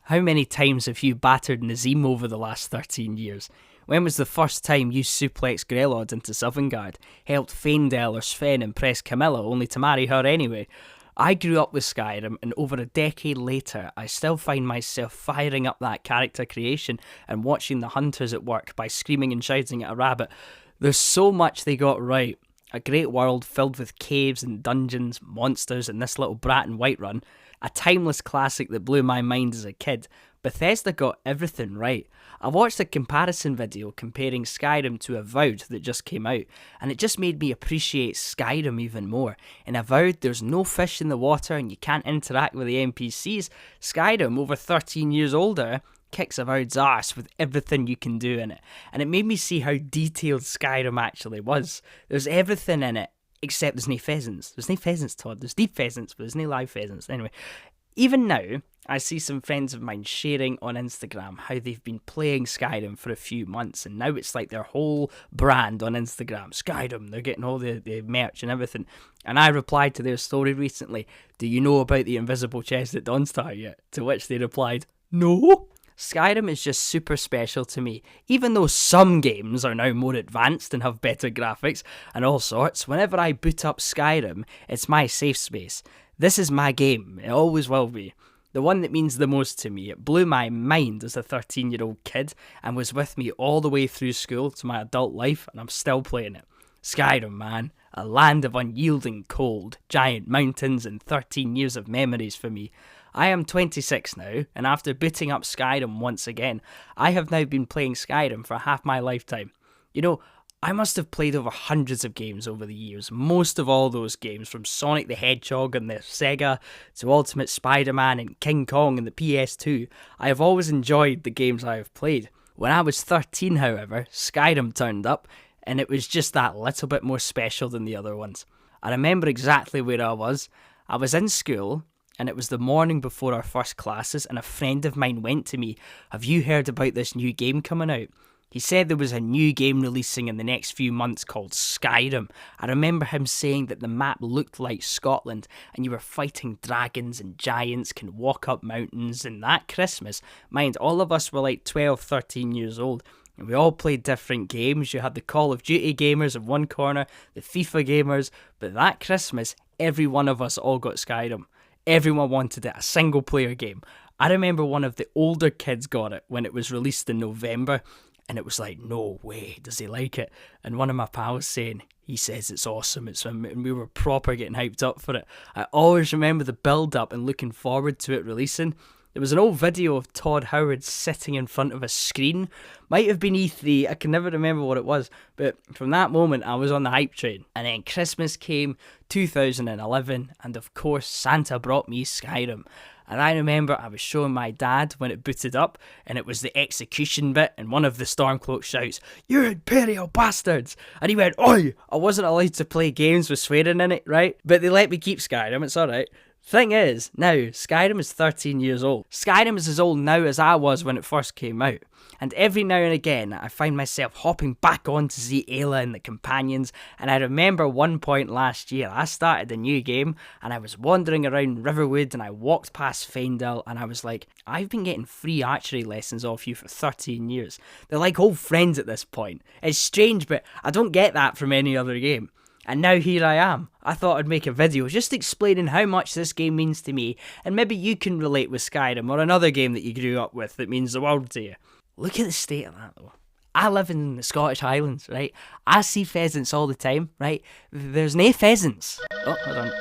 How many times have you battered Nazim over the last 13 years? When was the first time you suplexed Grelod into Sovngarde, helped Faendal or Sven impress Camilla only to marry her anyway? I grew up with Skyrim, and over a decade later, I still find myself firing up that character creation and watching the hunters at work by screaming and shouting at a rabbit. There's so much they got right. A great world filled with caves and dungeons, monsters, and this little brat in Whiterun. A timeless classic that blew my mind as a kid. Bethesda got everything right. I watched a comparison video comparing Skyrim to Avowed that just came out, and it just made me appreciate Skyrim even more. In Avowed, there's no fish in the water and you can't interact with the NPCs. Skyrim, over 13 years older, kicks Avowed's arse with everything you can do in it. And it made me see how detailed Skyrim actually was. There's everything in it, except there's no pheasants. There's no pheasants, Todd. There's deep pheasants, but there's no live pheasants. Anyway, even now, I see some friends of mine sharing on Instagram how they've been playing Skyrim for a few months, and now it's like their whole brand on Instagram. Skyrim, they're getting all the merch and everything. And I replied to their story recently, "Do you know about the invisible chest at Dawnstar yet?" To which they replied, "No." Skyrim is just super special to me. Even though some games are now more advanced and have better graphics and all sorts, whenever I boot up Skyrim, it's my safe space. This is my game. It always will be. The one that means the most to me. It blew my mind as a 13-year-old kid and was with me all the way through school to my adult life, and I'm still playing it. Skyrim, man. A land of unyielding cold, giant mountains, and 13 years of memories for me. I am 26 now, and after booting up Skyrim once again, I have now been playing Skyrim for half my lifetime. You know, I must have played over hundreds of games over the years. Most of all those games, from Sonic the Hedgehog and the Sega to Ultimate Spider-Man and King Kong and the PS2, I have always enjoyed the games I have played. When I was 13, however, Skyrim turned up, and it was just that little bit more special than the other ones. I remember exactly where I was. I was in school, and it was the morning before our first classes, and a friend of mine went to me, "Have you heard about this new game coming out?" He said there was a new game releasing in the next few months called Skyrim. I remember him saying that the map looked like Scotland, and you were fighting dragons and giants, can walk up mountains, and that Christmas, mind, all of us were like 12, 13 years old, and we all played different games. You had the Call of Duty gamers in one corner, the FIFA gamers, but that Christmas, every one of us all got Skyrim. Everyone wanted it, a single player game. I remember one of the older kids got it when it was released in November, and it was like, no way, does he like it? And one of my pals saying, he says it's awesome, and we were proper getting hyped up for it. I always remember the build up and looking forward to it releasing. There was an old video of Todd Howard sitting in front of a screen. Might have been E3, I can never remember what it was. But from that moment, I was on the hype train. And then Christmas came, 2011, and of course, Santa brought me Skyrim. And I remember I was showing my dad when it booted up, and it was the execution bit, and one of the Stormcloaks shouts, "You Imperial bastards!" And he went, "Oi!" I wasn't allowed to play games with swearing in it, right? But they let me keep Skyrim, it's alright. Thing is, now, Skyrim is 13 years old. Skyrim is as old now as I was when it first came out. And every now and again, I find myself hopping back on to see Aela and the companions, and I remember one point last year, I started a new game, and I was wandering around Riverwood, and I walked past Faendal, and I was like, I've been getting free archery lessons off you for 13 years. They're like old friends at this point. It's strange, but I don't get that from any other game. And now here I am. I thought I'd make a video just explaining how much this game means to me, and maybe you can relate with Skyrim or another game that you grew up with that means the world to you. Look at the state of that though. I live in the Scottish Highlands, right? I see pheasants all the time, right? There's no pheasants. Oh, hold on.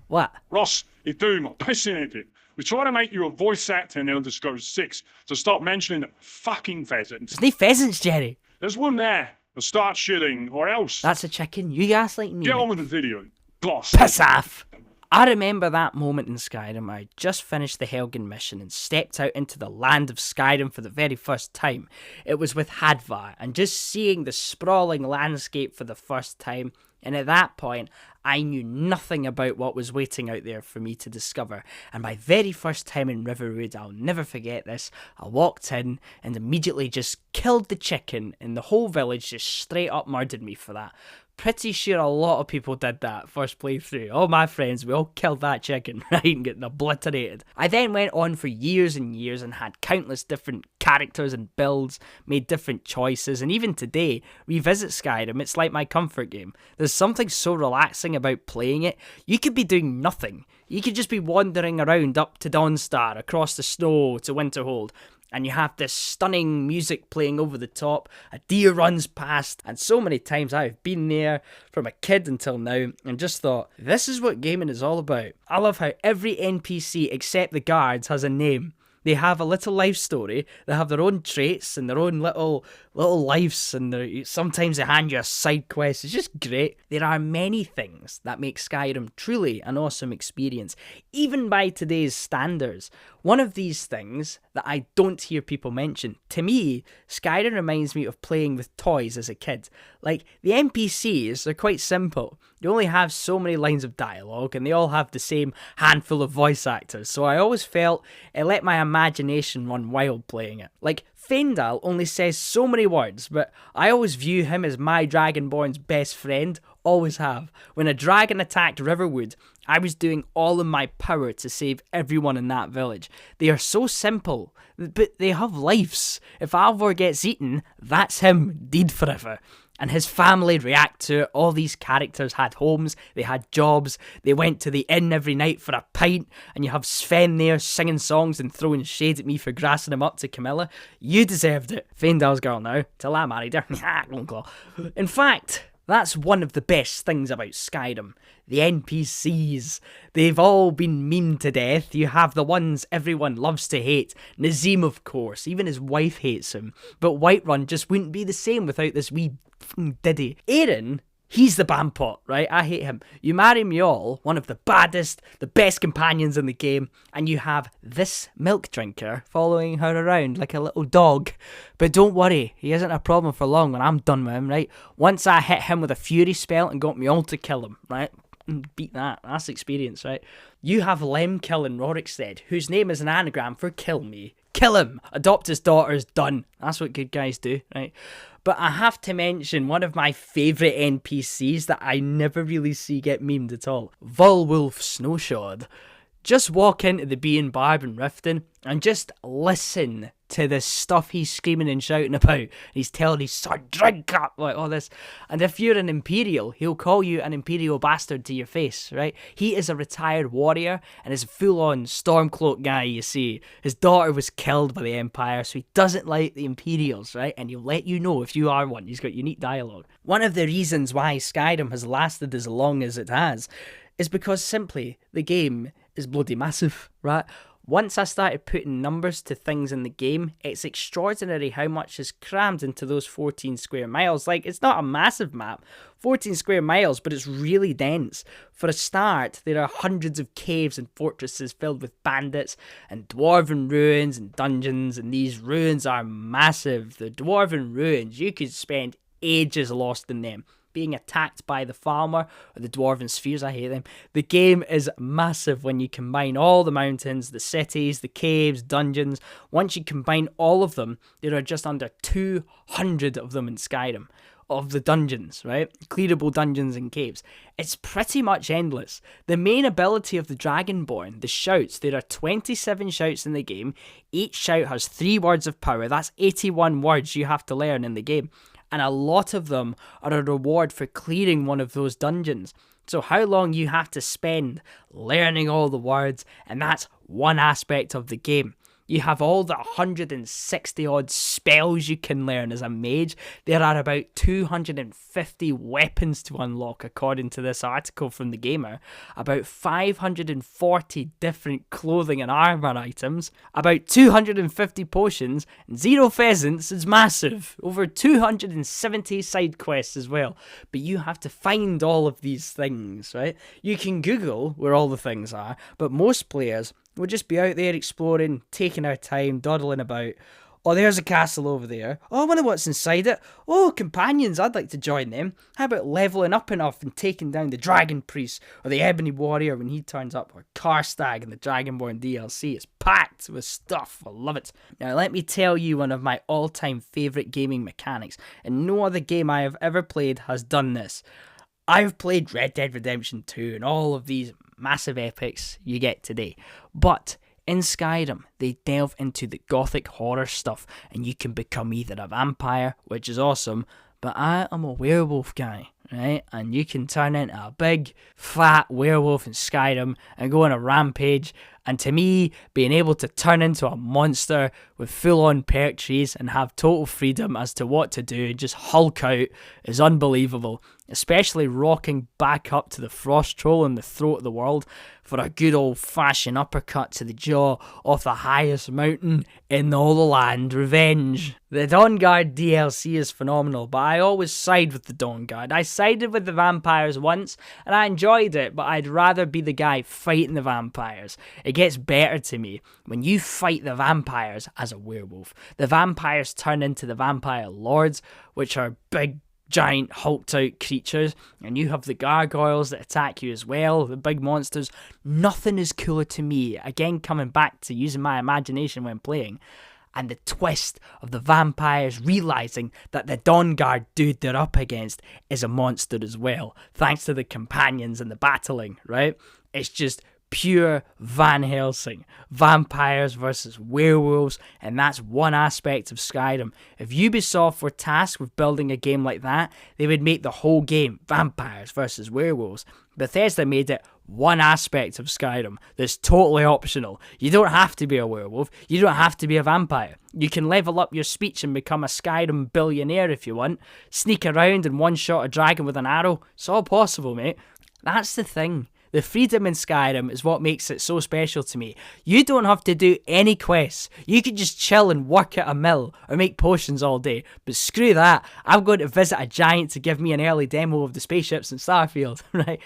What? Ross, you're doing my pissing at it. We try to make you a voice actor in Elder Scrolls 6, so stop mentioning the fucking pheasants. There's no pheasants, Jerry. There's one there. I'll start shooting, or else. That's a chicken. You gaslight me. Get on with the video. Boss. Piss off. I remember that moment in Skyrim. I just finished the Helgen mission and stepped out into the land of Skyrim for the very first time. It was with Hadvar, and just seeing the sprawling landscape for the first time, and at that point, I knew nothing about what was waiting out there for me to discover. And my very first time in Riverwood, I'll never forget this, I walked in and immediately just killed the chicken, and the whole village just straight up murdered me for that. Pretty sure a lot of people did that first playthrough. All my friends, we all killed that chicken, right, and getting obliterated. I then went on for years and years and had countless different characters and builds, made different choices, and even today, revisit Skyrim, it's like my comfort game. There's something so relaxing about playing it. You could be doing nothing. You could just be wandering around up to Dawnstar, across the snow to Winterhold, and you have this stunning music playing over the top, a deer runs past, and so many times I've been there from a kid until now and just thought, this is what gaming is all about. I love how every NPC except the guards has a name. They have a little life story, they have their own traits and their own little lives, and sometimes they hand you a side quest. It's just great. There are many things that make Skyrim truly an awesome experience, even by today's standards. One of these things that I don't hear people mention, to me, Skyrim reminds me of playing with toys as a kid. Like, the NPCs are quite simple. You only have so many lines of dialogue, and they all have the same handful of voice actors, so I always felt it let my imagination run wild playing it. Like, Faendal only says so many words, but I always view him as my Dragonborn's best friend, always have. When a dragon attacked Riverwood, I was doing all in my power to save everyone in that village. They are so simple, but they have lives. If Alvor gets eaten, that's him, dead forever. And his family react to it. All these characters had homes, they had jobs, they went to the inn every night for a pint, and you have Sven there singing songs and throwing shade at me for grassing him up to Camilla. You deserved it. Faendal's girl now, till I married her. In fact, that's one of the best things about Skyrim. The NPCs. They've all been memed to death. You have the ones everyone loves to hate. Nazim, of course. Even his wife hates him. But Whiterun just wouldn't be the same without this wee diddy. Aaron, he's the bampot, right? I hate him. You marry Mjol, one of the baddest, the best companions in the game, and you have this milk drinker following her around like a little dog. But don't worry, he isn't a problem for long when I'm done with him, right? Once I hit him with a fury spell and got Mjol to kill him, right? Beat that. That's experience, right? You have Lemkill in Rorikstead, whose name is an anagram for kill me. Kill him! Adopt his daughters, done. That's what good guys do, right? But I have to mention one of my favourite NPCs that I never really see get memed at all. Volwulf Snowshod. Just walk into the Bee and Barb in Riften and just listen to the stuff he's screaming and shouting about. He's telling his son, drink up, like all this. And if you're an Imperial, he'll call you an Imperial bastard to your face, right? He is a retired warrior and is a full-on Stormcloak guy, you see. His daughter was killed by the Empire, so he doesn't like the Imperials, right? And he'll let you know if you are one. He's got unique dialogue. One of the reasons why Skyrim has lasted as long as it has is because simply the game is bloody massive, right? Once I started putting numbers to things in the game, it's extraordinary how much is crammed into those 14 square miles. Like, it's not a massive map, 14 square miles, but it's really dense. For a start, there are hundreds of caves and fortresses filled with bandits and dwarven ruins and dungeons, and these ruins are massive. The dwarven ruins, you could spend ages lost in them, being attacked by the farmer or the dwarven spheres. I hate them. The game is massive when you combine all the mountains, the cities, the caves, dungeons. Once you combine all of them, there are just under 200 of them in Skyrim. Of the dungeons, right? Clearable dungeons and caves. It's pretty much endless. The main ability of the Dragonborn, the shouts, there are 27 shouts in the game. Each shout has 3 words of power. That's 81 words you have to learn in the game. And a lot of them are a reward for clearing one of those dungeons. So how long you have to spend learning all the words, and that's one aspect of the game. You have all the 160 odd spells you can learn as a mage. There are about 250 weapons to unlock according to this article from The Gamer. About 540 different clothing and armor items. About 250 potions. 0 pheasants is massive. Over 270 side quests as well. But you have to find all of these things, right? You can Google where all the things are, but most players we'll just be out there exploring, taking our time, dawdling about. Oh, there's a castle over there. Oh, I wonder what's inside it. Oh, companions, I'd like to join them. How about leveling up enough and taking down the Dragon Priest or the Ebony Warrior when he turns up, or Karstag in the Dragonborn DLC. It's packed with stuff. I love it. Now, let me tell you one of my all-time favourite gaming mechanics, and no other game I have ever played has done this. I've played Red Dead Redemption 2 and all of these massive epics you get today, but in Skyrim, they delve into the gothic horror stuff, and you can become either a vampire, which is awesome, but I am a werewolf guy, right? And you can turn into a big, fat werewolf in Skyrim and go on a rampage. And to me, being able to turn into a monster with full-on perk trees and have total freedom as to what to do and just hulk out is unbelievable. Especially rocking back up to the frost troll in the throat of the world for a good old-fashioned uppercut to the jaw off the highest mountain in all the land, revenge. The Dawnguard DLC is phenomenal, but I always side with the Dawnguard. I sided with the vampires once, and I enjoyed it, but I'd rather be the guy fighting the vampires. It gets better to me when you fight the vampires as a werewolf. The vampires turn into the vampire lords, which are big, giant, hulked out creatures, and you have the gargoyles that attack you as well, the big monsters. Nothing is cooler to me, again coming back to using my imagination when playing, and the twist of the vampires realising that the Dawnguard dude they're up against is a monster as well, thanks to the companions and the battling, right? It's just pure Van Helsing. Vampires versus werewolves, and that's one aspect of Skyrim. If Ubisoft were tasked with building a game like that, they would make the whole game vampires versus werewolves. Bethesda made it one aspect of Skyrim that's totally optional. You don't have to be a werewolf. You don't have to be a vampire. You can level up your speech and become a Skyrim billionaire if you want. Sneak around and one-shot a dragon with an arrow. It's all possible, mate. That's the thing. The freedom in Skyrim is what makes it so special to me. You don't have to do any quests. You can just chill and work at a mill or make potions all day. But screw that. I'm going to visit a giant to give me an early demo of the spaceships in Starfield, right?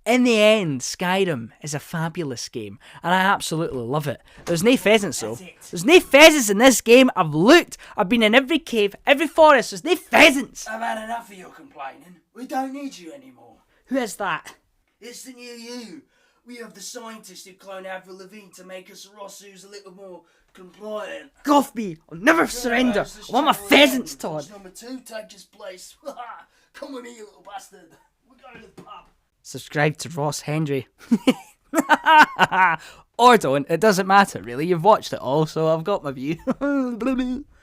In the end, Skyrim is a fabulous game, and I absolutely love it. There's no pheasants though. There's no pheasants in this game. I've looked. I've been in every cave, every forest. There's no pheasants. I've had enough of your complaining. We don't need you anymore. Who is that? It's the new you. We have the scientists who clone Avril Lavigne to make us Ross who's a little more compliant. Gothby, I'll never surrender. I want my pheasants, Todd. Number 2, take his place. Come with me, you little bastard. We're going to the pub. Subscribe to Ross Hendry. Or don't, it doesn't matter really, you've watched it all, so I've got my view.